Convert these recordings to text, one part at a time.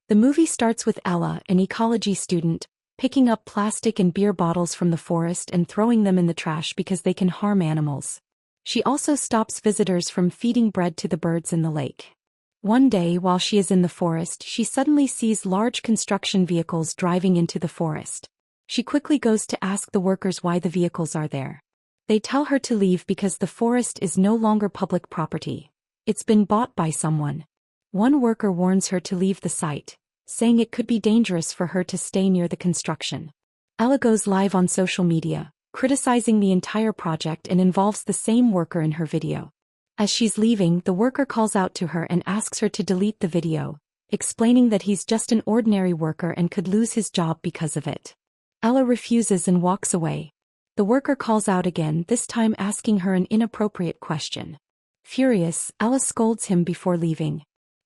The movie starts with Ella, an ecology student, picking up plastic and beer bottles from the forest and throwing them in the trash because they can harm animals. She also stops visitors from feeding bread to the birds in the lake. One day while she is in the forest, she suddenly sees large construction vehicles driving into the forest. She quickly goes to ask the workers why the vehicles are there. They tell her to leave because the forest is no longer public property. It's been bought by someone. One worker warns her to leave the site, saying it could be dangerous for her to stay near the construction. Ella goes live on social media, criticizing the entire project and involves the same worker in her video. As she's leaving, the worker calls out to her and asks her to delete the video, explaining that he's just an ordinary worker and could lose his job because of it. Ella refuses and walks away. The worker calls out again, this time asking her an inappropriate question. Furious, Ella scolds him before leaving.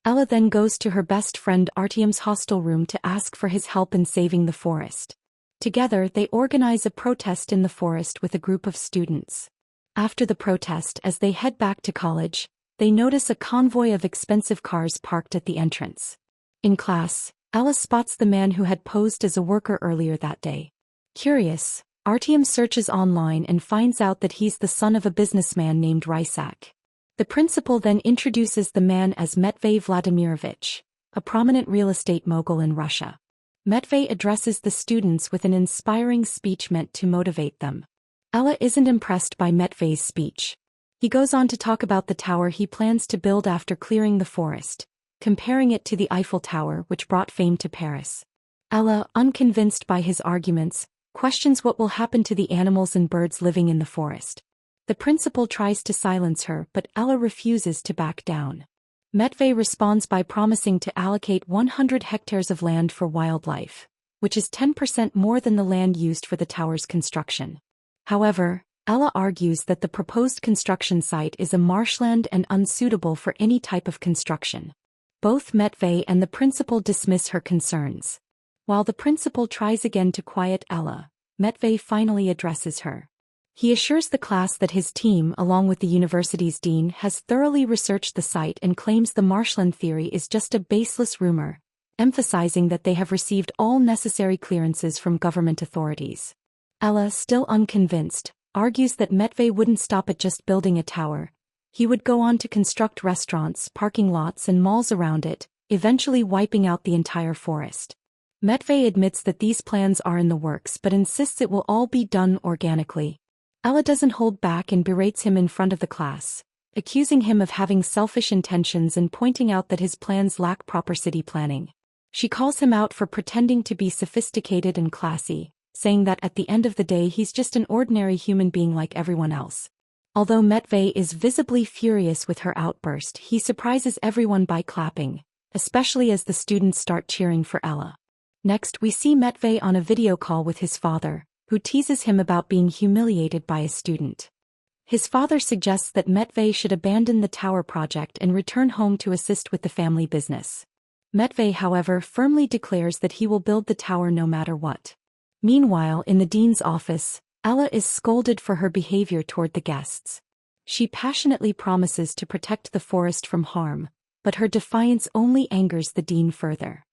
Ella then goes to her best friend Artyom's hostel room to ask for his help in saving the forest. Together, they organize a protest in the forest with a group of students. After the protest, as they head back to college, they notice a convoy of expensive cars parked at the entrance. In class, Ella spots the man who had posed as a worker earlier that day. Curious, Artyom searches online and finds out that he's the son of a businessman named Rysak. The principal then introduces the man as Matvey Vladimirovich, a prominent real estate mogul in Russia. Matvey addresses the students with an inspiring speech meant to motivate them. Ella isn't impressed by Matvey's speech. He goes on to talk about the tower he plans to build after clearing the forest, comparing it to the Eiffel Tower which brought fame to Paris. Ella, unconvinced by his arguments, questions what will happen to the animals and birds living in the forest. The principal tries to silence her, but Ella refuses to back down. Matvey responds by promising to allocate 100 hectares of land for wildlife, which is 10% more than the land used for the tower's construction. However, Ella argues that the proposed construction site is a marshland and unsuitable for any type of construction. Both Matvey and the principal dismiss her concerns. While the principal tries again to quiet Ella, Matvey finally addresses her. He assures the class that his team, along with the university's dean, has thoroughly researched the site and claims the marshland theory is just a baseless rumor, emphasizing that they have received all necessary clearances from government authorities. Ella, still unconvinced, argues that Matvey wouldn't stop at just building a tower. He would go on to construct restaurants, parking lots and malls around it, eventually wiping out the entire forest. Matvey admits that these plans are in the works but insists it will all be done organically. Ella doesn't hold back and berates him in front of the class, accusing him of having selfish intentions and pointing out that his plans lack proper city planning. She calls him out for pretending to be sophisticated and classy, saying that at the end of the day he's just an ordinary human being like everyone else. Although Matvey is visibly furious with her outburst, he surprises everyone by clapping, especially as the students start cheering for Ella. Next, we see Matvey on a video call with his father, who teases him about being humiliated by a student. His father suggests that Matvey should abandon the tower project and return home to assist with the family business. Matvey, however, firmly declares that he will build the tower no matter what. Meanwhile, in the dean's office, Ella is scolded for her behavior toward the guests. She passionately promises to protect the forest from harm, but her defiance only angers the dean further.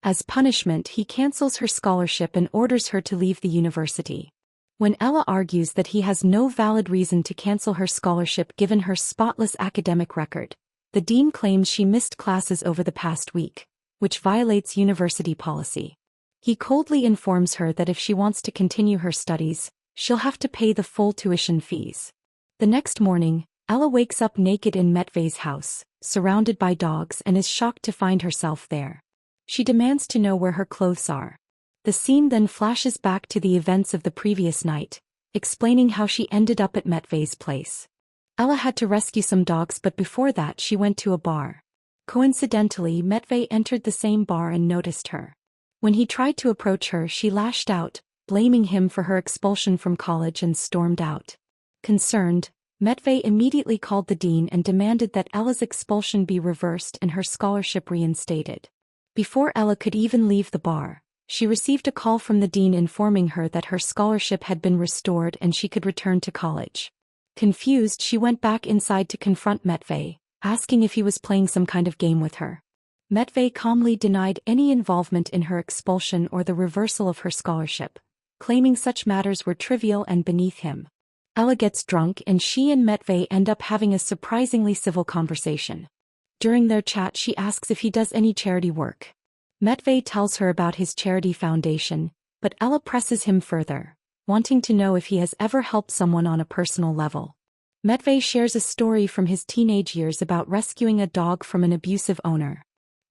As punishment, he cancels her scholarship and orders her to leave the university. When Ella argues that he has no valid reason to cancel her scholarship given her spotless academic record, the dean claims she missed classes over the past week, which violates university policy. He coldly informs her that if she wants to continue her studies, she'll have to pay the full tuition fees. The next morning, Ella wakes up naked in Matvey's house, surrounded by dogs, and is shocked to find herself there. She demands to know where her clothes are. The scene then flashes back to the events of the previous night, explaining how she ended up at Matvey's place. Ella had to rescue some dogs, but before that she went to a bar. Coincidentally, Matvey entered the same bar and noticed her. When he tried to approach her, she lashed out, blaming him for her expulsion from college, and stormed out. Concerned, Matvey immediately called the dean and demanded that Ella's expulsion be reversed and her scholarship reinstated. Before Ella could even leave the bar, she received a call from the dean informing her that her scholarship had been restored and she could return to college. Confused, she went back inside to confront Matvey, asking if he was playing some kind of game with her. Matvey calmly denied any involvement in her expulsion or the reversal of her scholarship, claiming such matters were trivial and beneath him. Ella gets drunk and she and Matvey end up having a surprisingly civil conversation. During their chat she asks if he does any charity work. Matvey tells her about his charity foundation, but Ella presses him further, wanting to know if he has ever helped someone on a personal level. Matvey shares a story from his teenage years about rescuing a dog from an abusive owner.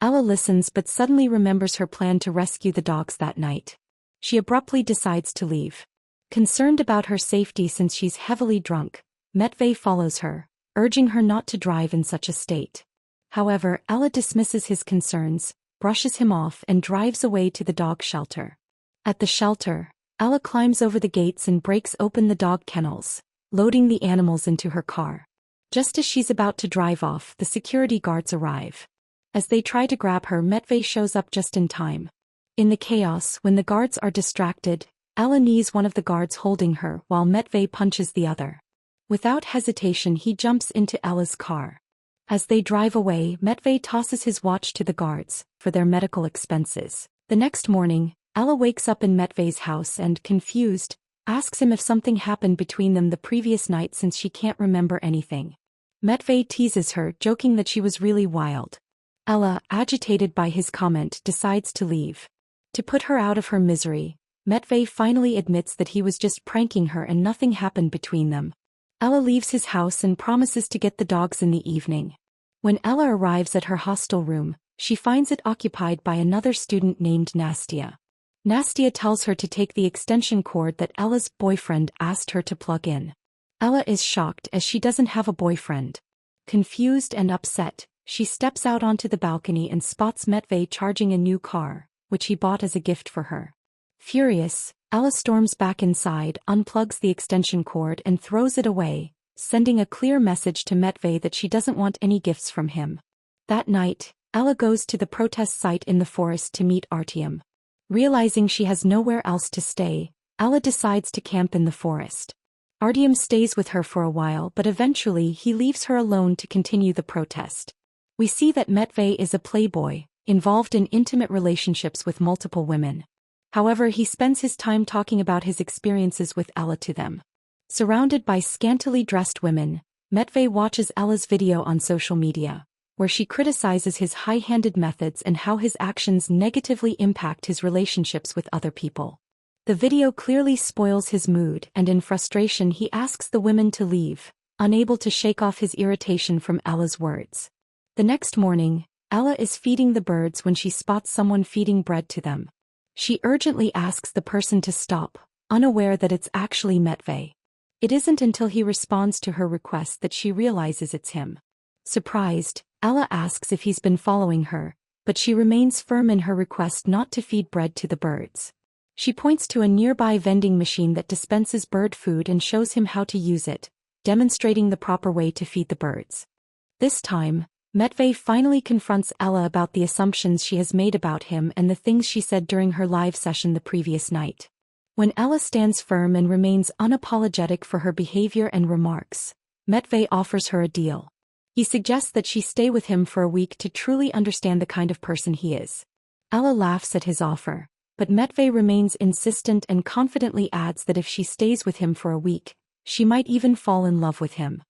Ella listens but suddenly remembers her plan to rescue the dogs that night. She abruptly decides to leave. Concerned about her safety since she's heavily drunk, Matvey follows her, urging her not to drive in such a state. However, Ella dismisses his concerns, brushes him off and drives away to the dog shelter. At the shelter, Ella climbs over the gates and breaks open the dog kennels, loading the animals into her car. Just as she's about to drive off, the security guards arrive. As they try to grab her, Matvey shows up just in time. In the chaos, when the guards are distracted, Ella knees one of the guards holding her while Matvey punches the other. Without hesitation he jumps into Ella's car. As they drive away, Matvey tosses his watch to the guards for their medical expenses. The next morning, Ella wakes up in Matvey's house and, confused, asks him if something happened between them the previous night since she can't remember anything. Matvey teases her, joking that she was really wild. Ella, agitated by his comment, decides to leave. To put her out of her misery, Matvey finally admits that he was just pranking her and nothing happened between them. Ella leaves his house and promises to get the dogs in the evening. When Ella arrives at her hostel room, she finds it occupied by another student named Nastya. Nastya tells her to take the extension cord that Ella's boyfriend asked her to plug in. Ella is shocked as she doesn't have a boyfriend. Confused and upset, she steps out onto the balcony and spots Matvey charging a new car, which he bought as a gift for her. Furious, Ella storms back inside, unplugs the extension cord and throws it away, sending a clear message to Matvey that she doesn't want any gifts from him. That night, Ella goes to the protest site in the forest to meet Artyom. Realizing she has nowhere else to stay, Ella decides to camp in the forest. Artyom stays with her for a while but eventually he leaves her alone to continue the protest. We see that Matvey is a playboy, involved in intimate relationships with multiple women. However, he spends his time talking about his experiences with Ella to them. Surrounded by scantily dressed women, Matvey watches Ella's video on social media, where she criticizes his high-handed methods and how his actions negatively impact his relationships with other people. The video clearly spoils his mood and in frustration he asks the women to leave, unable to shake off his irritation from Ella's words. The next morning, Ella is feeding the birds when she spots someone feeding bread to them. She urgently asks the person to stop, unaware that it's actually Matvey. It isn't until he responds to her request that she realizes it's him. Surprised, Ella asks if he's been following her, but she remains firm in her request not to feed bread to the birds. She points to a nearby vending machine that dispenses bird food and shows him how to use it, demonstrating the proper way to feed the birds. This time, Matvey finally confronts Ella about the assumptions she has made about him and the things she said during her live session the previous night. When Ella stands firm and remains unapologetic for her behavior and remarks, Matvey offers her a deal. He suggests that she stay with him for a week to truly understand the kind of person he is. Ella laughs at his offer, but Matvey remains insistent and confidently adds that if she stays with him for a week, she might even fall in love with him.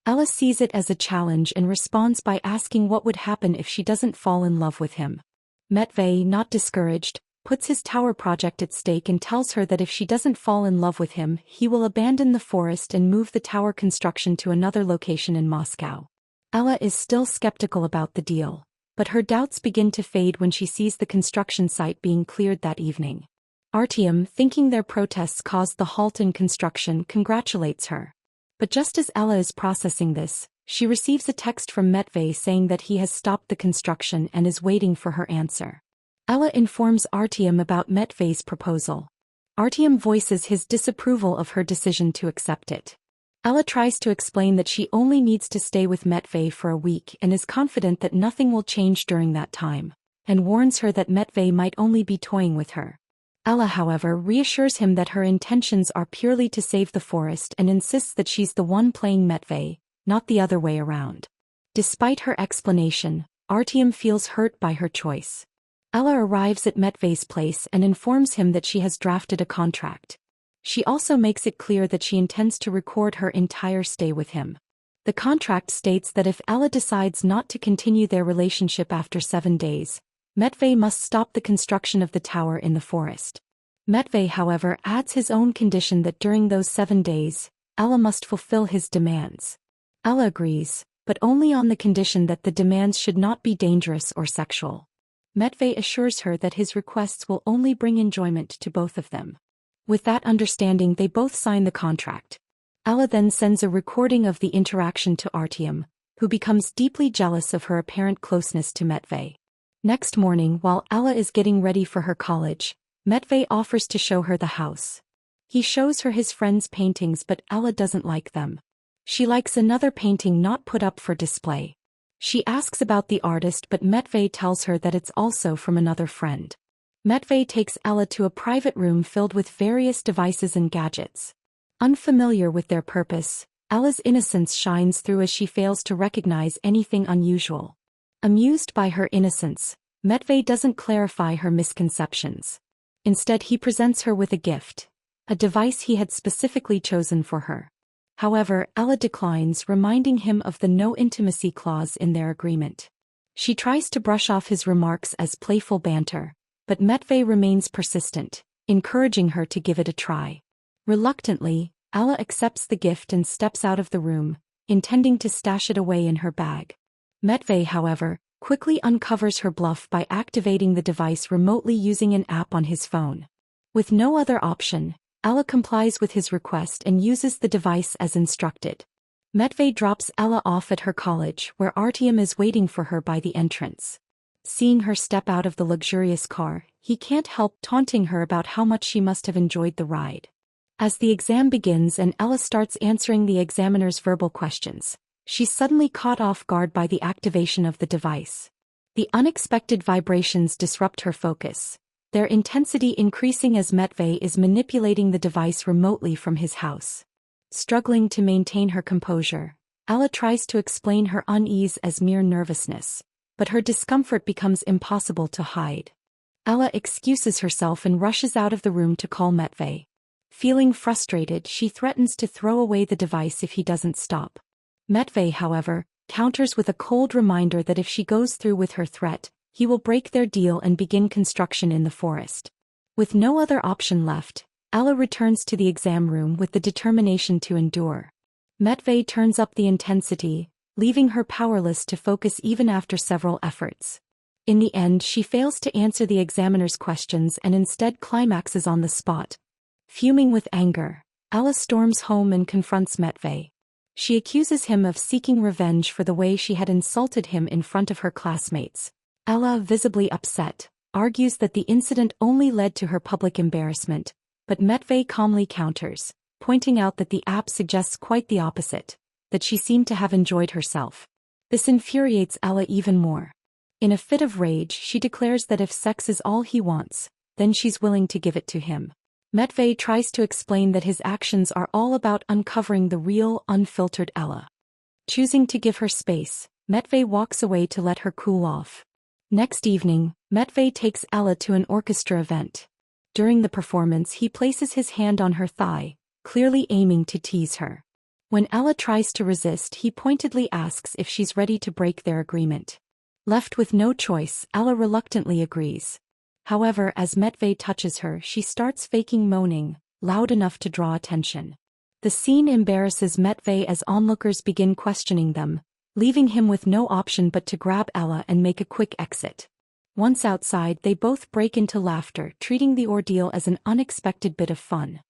Ella sees it as a challenge and responds by asking what would happen if she doesn't fall in love with him. Matvey, not discouraged, puts his tower project at stake and tells her that if she doesn't fall in love with him, he will abandon the forest and move the tower construction to another location in Moscow. Ella is still skeptical about the deal, but her doubts begin to fade when she sees the construction site being cleared that evening. Artyom, thinking their protests caused the halt in construction, congratulates her. But just as Ella is processing this, she receives a text from Matvey saying that he has stopped the construction and is waiting for her answer. Ella informs Artyom about Matvey's proposal. Artyom voices his disapproval of her decision to accept it. Ella tries to explain that she only needs to stay with Matvey for a week and is confident that nothing will change during that time, and warns her that Matvey might only be toying with her. Ella, however, reassures him that her intentions are purely to save the forest and insists that she's the one playing Matvey, not the other way around. Despite her explanation, Artyom feels hurt by her choice. Ella arrives at Matvey's place and informs him that she has drafted a contract. She also makes it clear that she intends to record her entire stay with him. The contract states that if Ella decides not to continue their relationship after 7 days, Matvey must stop the construction of the tower in the forest. Matvey, however, adds his own condition that during those 7 days, Ella must fulfill his demands. Ella agrees, but only on the condition that the demands should not be dangerous or sexual. Matvey assures her that his requests will only bring enjoyment to both of them. With that understanding, they both sign the contract. Ella then sends a recording of the interaction to Artyom, who becomes deeply jealous of her apparent closeness to Matvey. Next morning, while Ella is getting ready for her college, Matvey offers to show her the house. He shows her his friend's paintings, but Ella doesn't like them. She likes another painting not put up for display. She asks about the artist, but Matvey tells her that it's also from another friend. Matvey takes Ella to a private room filled with various devices and gadgets. Unfamiliar with their purpose, Ella's innocence shines through as she fails to recognize anything unusual. Amused by her innocence, Matvey doesn't clarify her misconceptions. Instead, he presents her with a gift, a device he had specifically chosen for her. However, Ella declines, reminding him of the no intimacy clause in their agreement. She tries to brush off his remarks as playful banter, but Matvey remains persistent, encouraging her to give it a try. Reluctantly, Ella accepts the gift and steps out of the room, intending to stash it away in her bag. Matvey, however, quickly uncovers her bluff by activating the device remotely using an app on his phone. With no other option, Ella complies with his request and uses the device as instructed. Matvey drops Ella off at her college, where Artyom is waiting for her by the entrance. Seeing her step out of the luxurious car, he can't help taunting her about how much she must have enjoyed the ride. As the exam begins and Ella starts answering the examiner's verbal questions, she's suddenly caught off guard by the activation of the device. The unexpected vibrations disrupt her focus, their intensity increasing as Matvey is manipulating the device remotely from his house. Struggling to maintain her composure, Ella tries to explain her unease as mere nervousness, but her discomfort becomes impossible to hide. Ella excuses herself and rushes out of the room to call Matvey. Feeling frustrated, she threatens to throw away the device if he doesn't stop. Matvey, however, counters with a cold reminder that if she goes through with her threat, he will break their deal and begin construction in the forest. With no other option left, Ella returns to the exam room with the determination to endure. Matvey turns up the intensity, leaving her powerless to focus even after several efforts. In the end, she fails to answer the examiner's questions and instead climaxes on the spot. Fuming with anger, Ella storms home and confronts Matvey. She accuses him of seeking revenge for the way she had insulted him in front of her classmates. Ella, visibly upset, argues that the incident only led to her public embarrassment, but Matvey calmly counters, pointing out that the app suggests quite the opposite, that she seemed to have enjoyed herself. This infuriates Ella even more. In a fit of rage, she declares that if sex is all he wants, then she's willing to give it to him. Matvey tries to explain that his actions are all about uncovering the real, unfiltered Ella. Choosing to give her space, Matvey walks away to let her cool off. Next evening, Matvey takes Ella to an orchestra event. During the performance, he places his hand on her thigh, clearly aiming to tease her. When Ella tries to resist, he pointedly asks if she's ready to break their agreement. Left with no choice, Ella reluctantly agrees. However, as Matvey touches her, she starts faking moaning, loud enough to draw attention. The scene embarrasses Matvey as onlookers begin questioning them, leaving him with no option but to grab Ella and make a quick exit. Once outside, they both break into laughter, treating the ordeal as an unexpected bit of fun.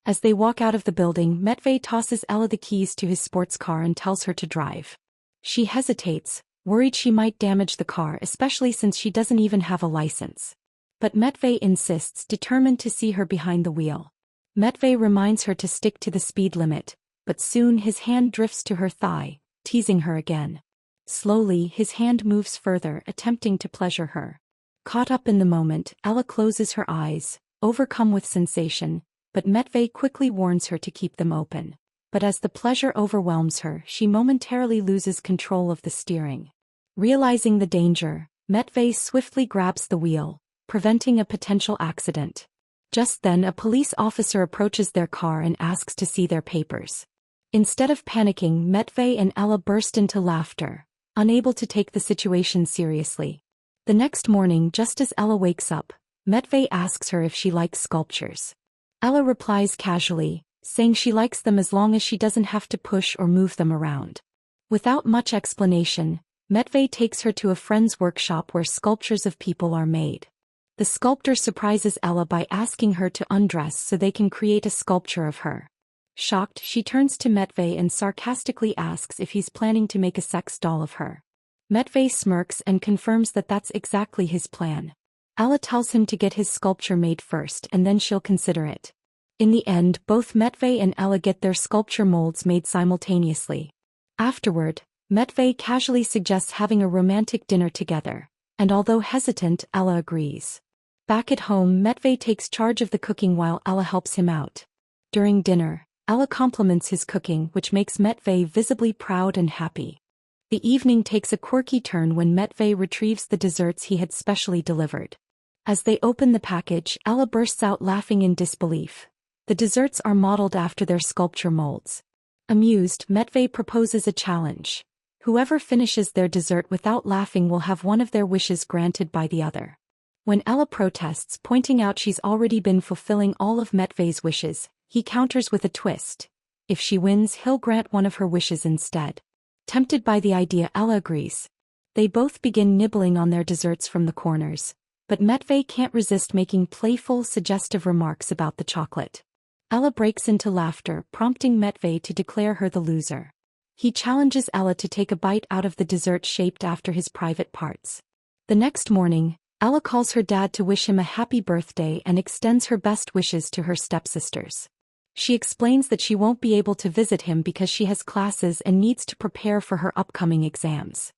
As they walk out of the building, Matvey tosses Ella the keys to his sports car and tells her to drive. She hesitates, worried she might damage the car, especially since she doesn't even have a license. But Matvey insists, determined to see her behind the wheel. Matvey reminds her to stick to the speed limit, but soon his hand drifts to her thigh, teasing her again. Slowly, his hand moves further, attempting to pleasure her. Caught up in the moment, Ella closes her eyes, overcome with sensation, but Matvey quickly warns her to keep them open. But as the pleasure overwhelms her, she momentarily loses control of the steering. Realizing the danger, Matvey swiftly grabs the wheel, preventing a potential accident. Just then a police officer approaches their car and asks to see their papers. Instead of panicking, Matvey and Ella burst into laughter, unable to take the situation seriously. The next morning, just as Ella wakes up, Matvey asks her if she likes sculptures. Ella replies casually, saying she likes them as long as she doesn't have to push or move them around. Without much explanation, Matvey takes her to a friend's workshop where sculptures of people are made. The sculptor surprises Ella by asking her to undress so they can create a sculpture of her. Shocked, she turns to Matvey and sarcastically asks if he's planning to make a sex doll of her. Matvey smirks and confirms that that's exactly his plan. Ella tells him to get his sculpture made first and then she'll consider it. In the end, both Matvey and Ella get their sculpture molds made simultaneously. Afterward, Matvey casually suggests having a romantic dinner together, and although hesitant, Ella agrees. Back at home, Matvey takes charge of the cooking while Ella helps him out. During dinner, Ella compliments his cooking, which makes Matvey visibly proud and happy. The evening takes a quirky turn when Matvey retrieves the desserts he had specially delivered. As they open the package, Ella bursts out laughing in disbelief. The desserts are modeled after their sculpture molds. Amused, Matvey proposes a challenge. Whoever finishes their dessert without laughing will have one of their wishes granted by the other. When Ella protests, pointing out she's already been fulfilling all of Matvey's wishes, he counters with a twist. If she wins, he'll grant one of her wishes instead. Tempted by the idea, Ella agrees. They both begin nibbling on their desserts from the corners, but Matvey can't resist making playful, suggestive remarks about the chocolate. Ella breaks into laughter, prompting Matvey to declare her the loser. He challenges Ella to take a bite out of the dessert shaped after his private parts. The next morning, Ella calls her dad to wish him a happy birthday and extends her best wishes to her stepsisters. She explains that she won't be able to visit him because she has classes and needs to prepare for her upcoming exams.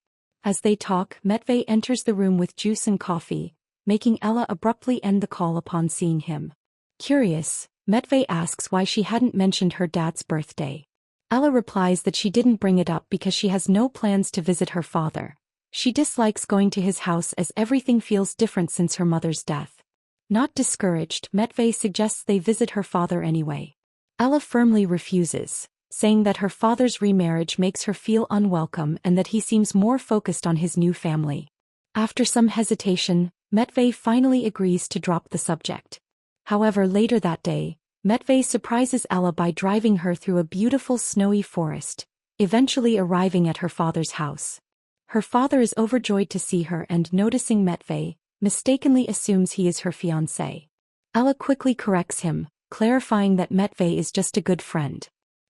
As they talk, Matvey enters the room with juice and coffee, making Ella abruptly end the call upon seeing him. Curious, Matvey asks why she hadn't mentioned her dad's birthday. Ella replies that she didn't bring it up because she has no plans to visit her father. She dislikes going to his house as everything feels different since her mother's death. Not discouraged, Matvey suggests they visit her father anyway. Ella firmly refuses, saying that her father's remarriage makes her feel unwelcome and that he seems more focused on his new family. After some hesitation, Matvey finally agrees to drop the subject. However, later that day, Matvey surprises Ella by driving her through a beautiful snowy forest, eventually arriving at her father's house. Her father is overjoyed to see her and, noticing Matvey, mistakenly assumes he is her fiancé. Ella quickly corrects him, clarifying that Matvey is just a good friend.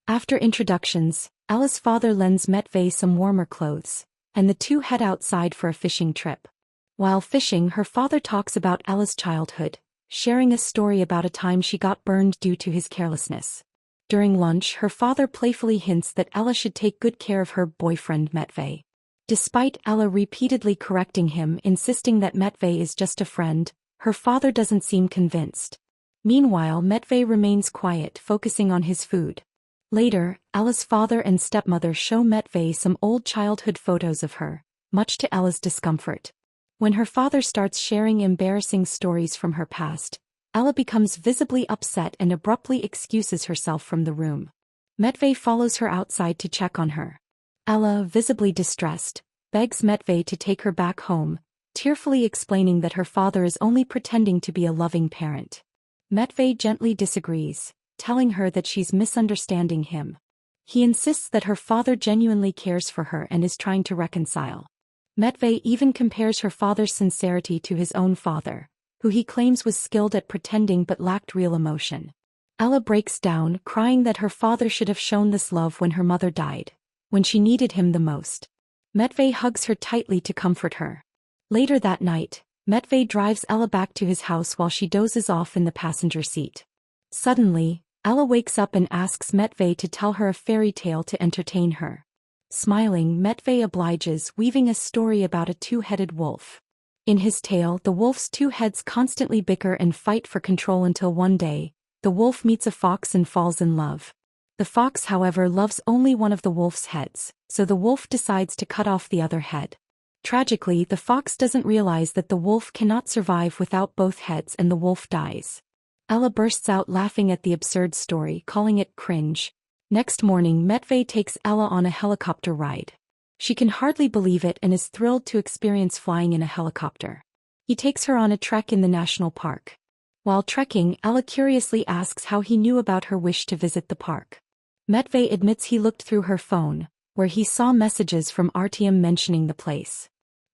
After introductions, Ella's father lends Matvey some warmer clothes, and the two head outside for a fishing trip. While fishing, her father talks about Ella's childhood, sharing a story about a time she got burned due to his carelessness. During lunch, her father playfully hints that Ella should take good care of her boyfriend Matvey. Despite Ella repeatedly correcting him, insisting that Matvey is just a friend, her father doesn't seem convinced. Meanwhile, Matvey remains quiet, focusing on his food. Later, Ella's father and stepmother show Matvey some old childhood photos of her, much to Ella's discomfort. When her father starts sharing embarrassing stories from her past, Ella becomes visibly upset and abruptly excuses herself from the room. Matvey follows her outside to check on her. Ella, visibly distressed, begs Matvey to take her back home, tearfully explaining that her father is only pretending to be a loving parent. Matvey gently disagrees, telling her that she's misunderstanding him. He insists that her father genuinely cares for her and is trying to reconcile. Matvey even compares her father's sincerity to his own father, who he claims was skilled at pretending but lacked real emotion. Ella breaks down, crying that her father should have shown this love when her mother died, when she needed him the most. Matvey hugs her tightly to comfort her. Later that night, Matvey drives Ella back to his house while she dozes off in the passenger seat. Suddenly, Ella wakes up and asks Matvey to tell her a fairy tale to entertain her. Smiling, Matvey obliges, weaving a story about a two-headed wolf. In his tale, the wolf's two heads constantly bicker and fight for control until one day, the wolf meets a fox and falls in love. The fox, however, loves only one of the wolf's heads, so the wolf decides to cut off the other head. Tragically, the fox doesn't realize that the wolf cannot survive without both heads and the wolf dies. Ella bursts out laughing at the absurd story, calling it cringe. Next morning, Matvey takes Ella on a helicopter ride. She can hardly believe it and is thrilled to experience flying in a helicopter. He takes her on a trek in the national park. While trekking, Ella curiously asks how he knew about her wish to visit the park. Matvey admits he looked through her phone, where he saw messages from Artyom mentioning the place.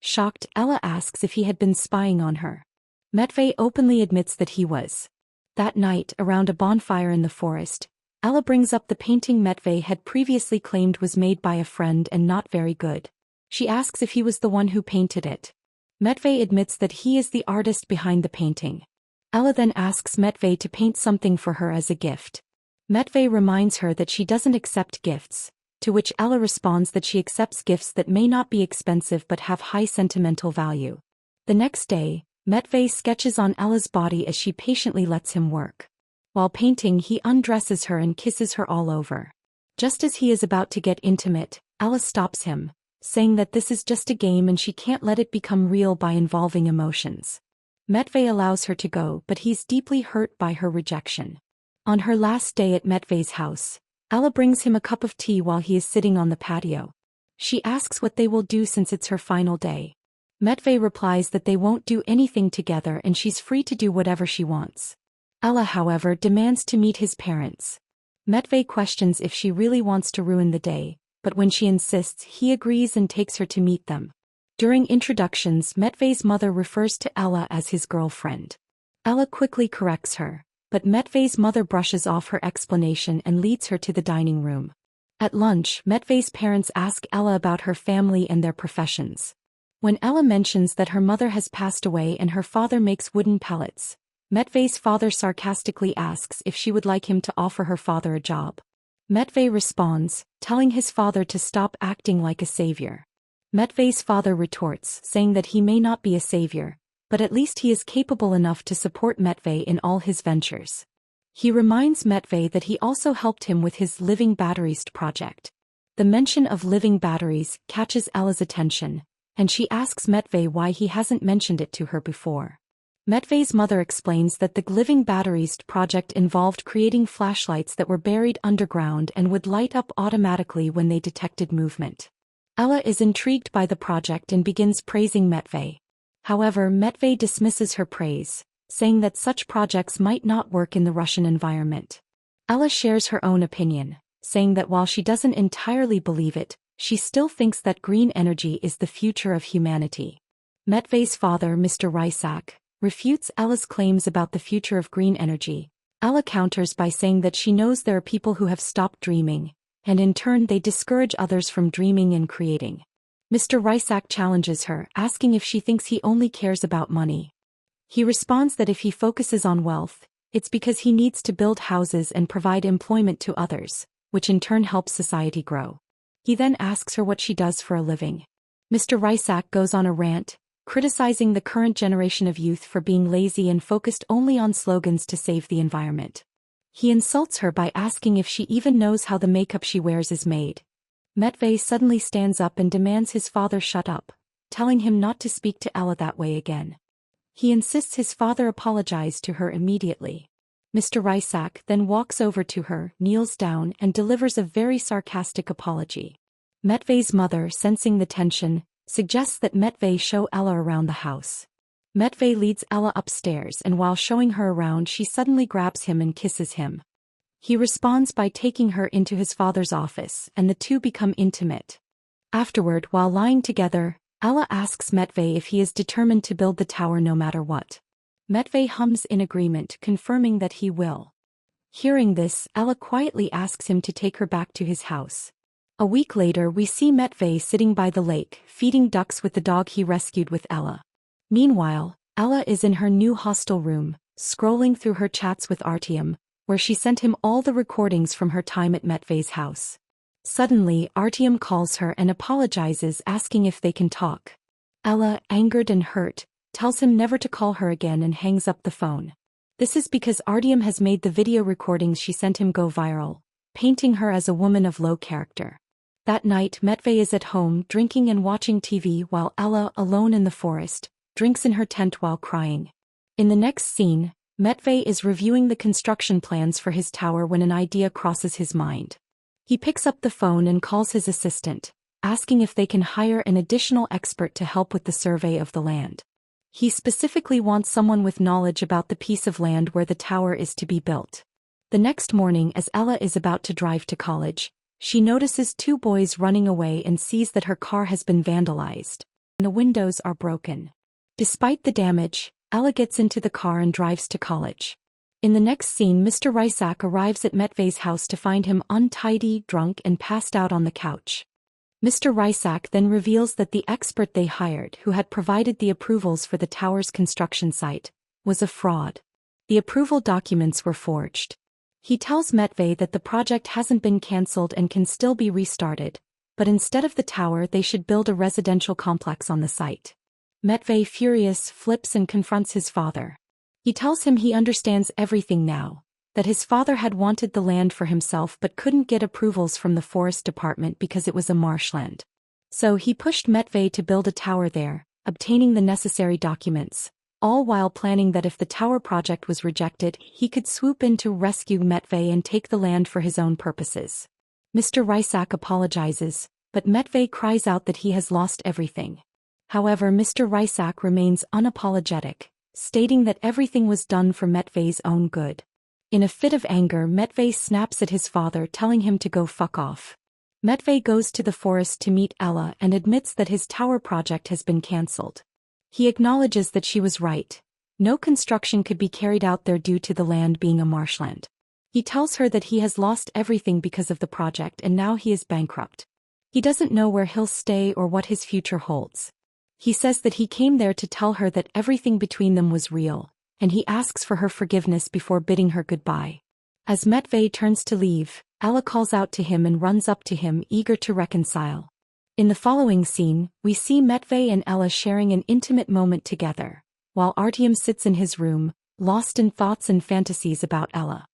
Shocked, Ella asks if he had been spying on her. Matvey openly admits that he was. That night, around a bonfire in the forest, Ella brings up the painting Matvey had previously claimed was made by a friend and not very good. She asks if he was the one who painted it. Matvey admits that he is the artist behind the painting. Ella then asks Matvey to paint something for her as a gift. Matvey reminds her that she doesn't accept gifts, to which Ella responds that she accepts gifts that may not be expensive but have high sentimental value. The next day, Matvey sketches on Ella's body as she patiently lets him work. While painting, he undresses her and kisses her all over. Just as he is about to get intimate, Ella stops him, saying that this is just a game and she can't let it become real by involving emotions. Matvey allows her to go, but he's deeply hurt by her rejection. On her last day at Matvey's house, Ella brings him a cup of tea while he is sitting on the patio. She asks what they will do since it's her final day. Matvey replies that they won't do anything together and she's free to do whatever she wants. Ella, however, demands to meet his parents. Matvey questions if she really wants to ruin the day, but when she insists, he agrees and takes her to meet them. During introductions, Matvey's mother refers to Ella as his girlfriend. Ella quickly corrects her, but Matvey's mother brushes off her explanation and leads her to the dining room. At lunch, Matvey's parents ask Ella about her family and their professions. When Ella mentions that her mother has passed away and her father makes wooden pellets, Matvey's father sarcastically asks if she would like him to offer her father a job. Matvey responds, telling his father to stop acting like a savior. Matvey's father retorts, saying that he may not be a savior, but at least he is capable enough to support Matvey in all his ventures. He reminds Matvey that he also helped him with his living batteries project. The mention of living batteries catches Ella's attention, and she asks Matvey why he hasn't mentioned it to her before. Matvey's mother explains that the living batteries project involved creating flashlights that were buried underground and would light up automatically when they detected movement. Ella is intrigued by the project and begins praising Matvey. However, Matvey dismisses her praise, saying that such projects might not work in the Russian environment. Ella shares her own opinion, saying that while she doesn't entirely believe it, she still thinks that green energy is the future of humanity. Matvey's father, Mr. Rysak, refutes Ella's claims about the future of green energy. Ella counters by saying that she knows there are people who have stopped dreaming, and in turn they discourage others from dreaming and creating. Mr. Rysak challenges her, asking if she thinks he only cares about money. He responds that if he focuses on wealth, it's because he needs to build houses and provide employment to others, which in turn helps society grow. He then asks her what she does for a living. Mr. Rysak goes on a rant, criticizing the current generation of youth for being lazy and focused only on slogans to save the environment. He insults her by asking if she even knows how the makeup she wears is made. Matvey suddenly stands up and demands his father shut up, telling him not to speak to Ella that way again. He insists his father apologize to her immediately. Mr. Rysak then walks over to her, kneels down and delivers a very sarcastic apology. Matvey's mother, sensing the tension, suggests that Matvey show Ella around the house. Matvey leads Ella upstairs and while showing her around she suddenly grabs him and kisses him. He responds by taking her into his father's office and the two become intimate. Afterward, while lying together, Ella asks Matvey if he is determined to build the tower no matter what. Matvey hums in agreement, confirming that he will. Hearing this, Ella quietly asks him to take her back to his house. A week later we see Matvey sitting by the lake, feeding ducks with the dog he rescued with Ella. Meanwhile, Ella is in her new hostel room, scrolling through her chats with Artyom, where she sent him all the recordings from her time at Matvey's house. Suddenly, Artyom calls her and apologizes, asking if they can talk. Ella, angered and hurt, tells him never to call her again and hangs up the phone. This is because Artyom has made the video recordings she sent him go viral, painting her as a woman of low character. That night Matvey is at home drinking and watching TV while Ella, alone in the forest, drinks in her tent while crying. In the next scene, Matvey is reviewing the construction plans for his tower when an idea crosses his mind. He picks up the phone and calls his assistant, asking if they can hire an additional expert to help with the survey of the land. He specifically wants someone with knowledge about the piece of land where the tower is to be built. The next morning, as Ella is about to drive to college, she notices two boys running away and sees that her car has been vandalized, and the windows are broken. Despite the damage, Ella gets into the car and drives to college. In the next scene, Mr. Rysak arrives at Matvey's house to find him untidy, drunk, and passed out on the couch. Mr. Rysak then reveals that the expert they hired, who had provided the approvals for the tower's construction site, was a fraud. The approval documents were forged. He tells Matvey that the project hasn't been cancelled and can still be restarted, but instead of the tower they should build a residential complex on the site. Matvey, furious, flips and confronts his father. He tells him he understands everything now, that his father had wanted the land for himself but couldn't get approvals from the forest department because it was a marshland. So he pushed Matvey to build a tower there, obtaining the necessary documents, all while planning that if the tower project was rejected, he could swoop in to rescue Matvey and take the land for his own purposes. Mr. Rysak apologizes, but Matvey cries out that he has lost everything. However, Mr. Rysak remains unapologetic, stating that everything was done for Matvey's own good. In a fit of anger, Matvey snaps at his father, telling him to go fuck off. Matvey goes to the forest to meet Ella and admits that his tower project has been cancelled. He acknowledges that she was right. No construction could be carried out there due to the land being a marshland. He tells her that he has lost everything because of the project and now he is bankrupt. He doesn't know where he'll stay or what his future holds. He says that he came there to tell her that everything between them was real, and he asks for her forgiveness before bidding her goodbye. As Matvey turns to leave, Ella calls out to him and runs up to him, eager to reconcile. In the following scene, we see Matvey and Ella sharing an intimate moment together, while Artyom sits in his room, lost in thoughts and fantasies about Ella.